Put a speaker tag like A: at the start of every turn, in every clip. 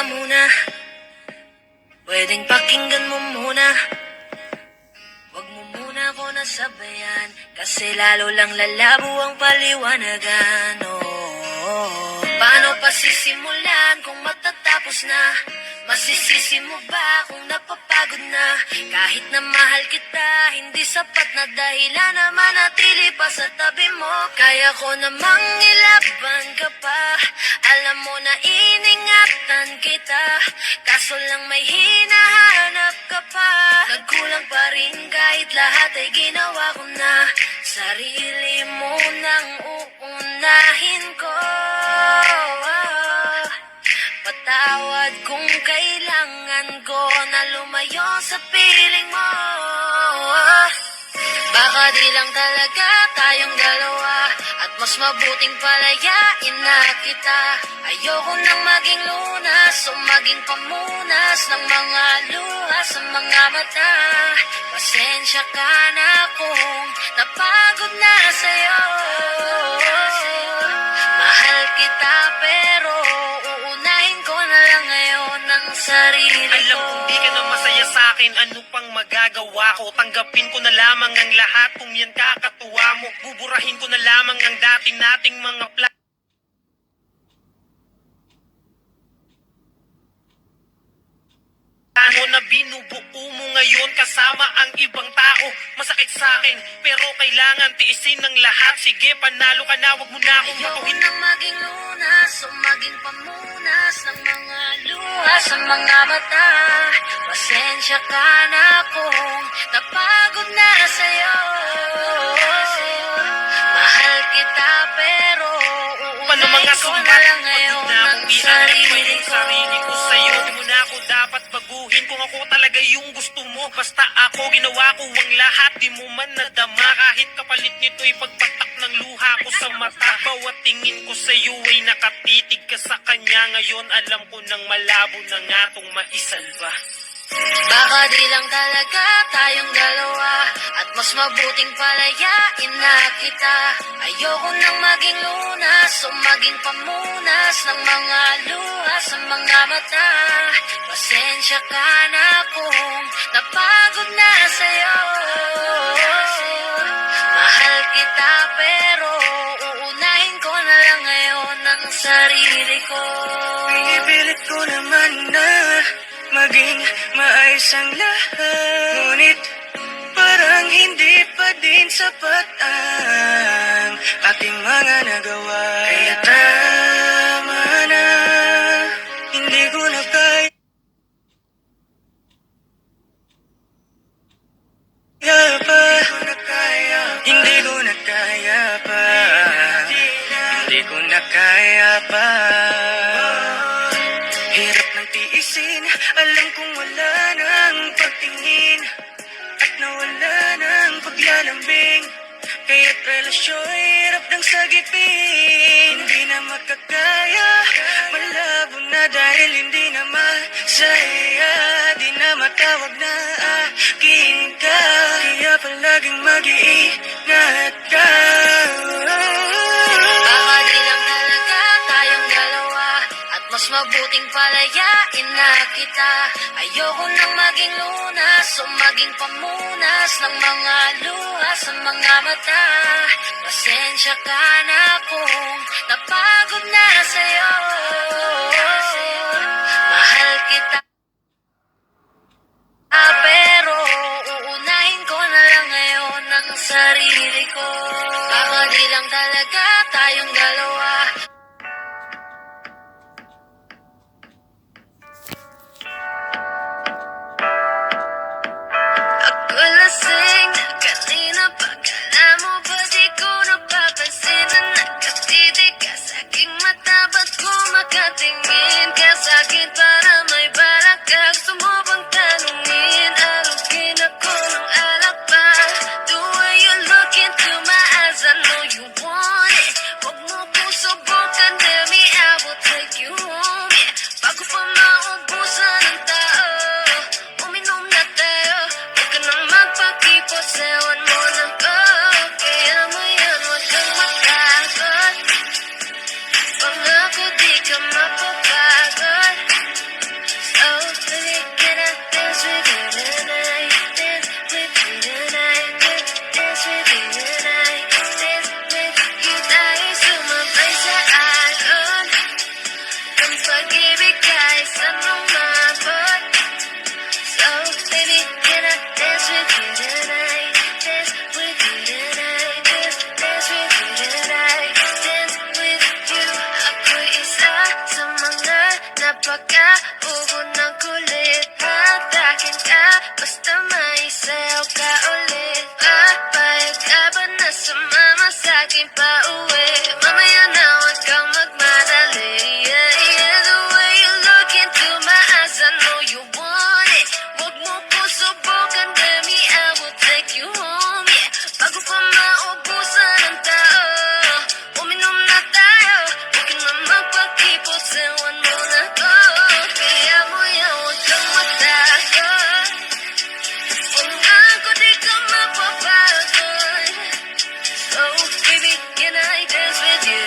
A: muna, pwedeng pakinggan mo muna. Huwag mo muna ako nasabayan, kasi lalo lang lalabo ang paliwanagan. Paano pa sisimulan kung matatapos na? Masisisi mo ba kung napapagod na? Kahit na mahal kita, hindi sapat na dahilan na manatili pa sa tabi mo. Kaya ko namang ilaban ka pa, alam mo na iningatan kita, kaso lang may hinahanap ka pa. Nagkulang pa rin kahit lahat ay ginawa ko na. Sarili mo nang uunahin ko. Patawad kung kailangan ko na lumayo sa piling mo. Baka di lang talaga tayong dalawa, at mas mabuting palayain na kita. Ayoko nang maging lunas o maging pamunas ng mga luha sa mga mata. Pasensya ka na kung napagod na sa'yo. Mahal kita pero uunahin ko na lang ngayon ang sarili ko.
B: Alam kong di ka na masaya sa'kin, ano pang magagawa ko? Tanggapin ko na lamang ang lahat kung yan kakatuwa mo. Buburahin ko na lamang ang dati nating mga plano na binubuo mo ngayon kasama ang ibang tao. Masakit sa'kin pero kailangan tiisin ng lahat. Sige, panalo ka na, wag mo na akong
A: Ayoko
B: matuhin.
A: nang maging lunas o maging pamunas ng mga luha sa mga mata. Pasensya ka na kung napagod na sa'yo. Mahal kita pero
B: Paano mga
A: uunahin ko na
B: sumbat?
A: lang ngayon
B: Pagod na
A: ang
B: akong ianap pa
A: sarili
B: yung
A: ko.
B: sarili ko sa'yo. Di mo na ako dapat baguhin kung ako talaga yung gusto mo. Basta ako ginawa ko ang lahat, di mo man nadama. Kahit kapalit nito'y pagpatak ng luha ko sa mata. Bawat tingin ko sa'yo ay nakatitig ka sa kanya. Ngayon alam ko nang malabo na nga tong maisalba.
A: Baka di lang talaga tayong dalawa, at mas mabuting palayain na kita. Ayoko nang maging lunas o maging pamunas ng mga luha sa mga mata. Pasensya ka na kung napagod na sa'yo. Mahal kita pero uunahin ko na lang ngayon ang sarili ko.
C: Pinipilit ko naman na maging maayos ang lahat, ngunit parang hindi pa din sapat ang aking mga nagawa. Kaya tama na, hindi ko na kaya pa, hindi ko na kaya pa, hindi ko na kaya pa. Hirap ng tiisin, alam kong wala nang pagtingin, at nawala ng paglalambing. Kaya't relasyon hirap ng sagipin. Hindi na makakaya, malabo na dahil hindi na masaya. Di na matawag na aking ka, kaya palaging mag-iingat ka.
A: Baka di lang talaga tayong dalawa, at mas mabuting palayain na kita. Ayoko nang maging lunas o maging pamunas ng mga luha sa mga mata. Pasensya ka na kung napagod na sa'yo. Mahal kita pero uunahin ko na lang ngayon ang sarili ko. Baka di lang talaga tayong dalawa. Ako lasing kanina pa, kala mo ba di ko napapansin na nakatitig ka sa aking mata? Ba't ko makatingin ka sa akin para may balak ka? Gusto mo bang tanungin? Alugin ako ng alak ba? The way you look into my eyes, I know you want it. Huwag mo akin pa uwi. Mamaya na huwag kang magmadali. Yeah, yeah, the way you look into my eyes, I know you want it. Huwag mo ko subukan, baby, I will take you home, yeah. Bago pa maubusan ng tao, uminom na tayo. Huwag ka na magpag-ipot, sawan mo na ko. Kaya mo yan, huwag kang matakot. Unahan ko, di ka mapapagod. Oh, baby, can I dance with you?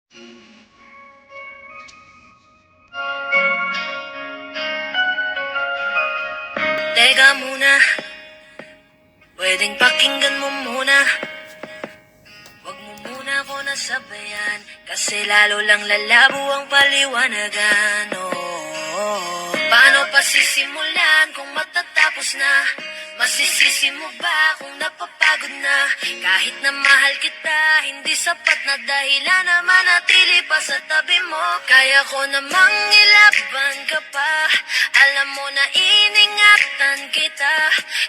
A: Teka muna, pwedeng pakinggan mo muna. Wag mo muna ako nasabayan, kasi lalo lang lalabo ang paliwanagan. Oh, paano pa sisimulan kung matatapos na? Masisisi mo ba kung napapagod na? Kahit na mahal kita, hindi sapat na dahilan na manatili pa sa tabi mo. Kaya ko namang ilaban ka pa, alam mo na iningatan kita,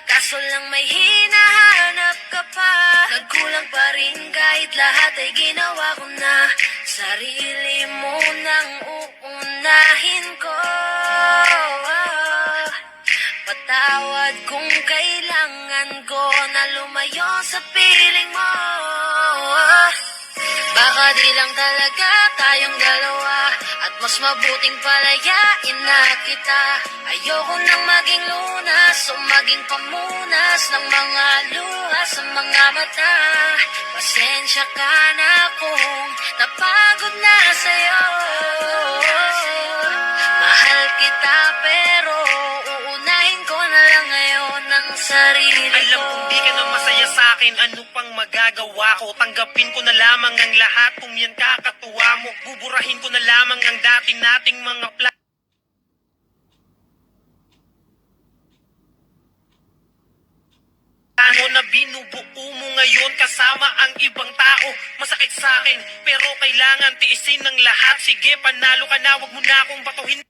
A: kaso lang may hinahanap ka pa. Nagkulang pa rin kahit lahat ay ginawa ko na, sarili mo nang uunahin ko. Patawad kung kailangan ko na lumayo sa piling mo. Baka di lang talaga tayong dalawa, at mas mabuting palayain na kita. Ayoko nang maging lunas o maging pamunas ng mga luha sa mga mata. Pasensya ka na kung napagod na sa'yo. Mahal kita pero uunahin ko na lang ngayon ang sarili ko.
B: Alam kong di ka na masaya sa akin, ano pang magagawa ko? Tanggapin ko na lamang ang lahat kung yan kakatuwa mo. Buburahin ko na lamang ang dati nating mga plano na binubuo mo ngayon kasama ang ibang tao. Masakit sa akin pero kailangan tiisin ng lahat. Sige, panalo ka na, wag mo na akong batuhin.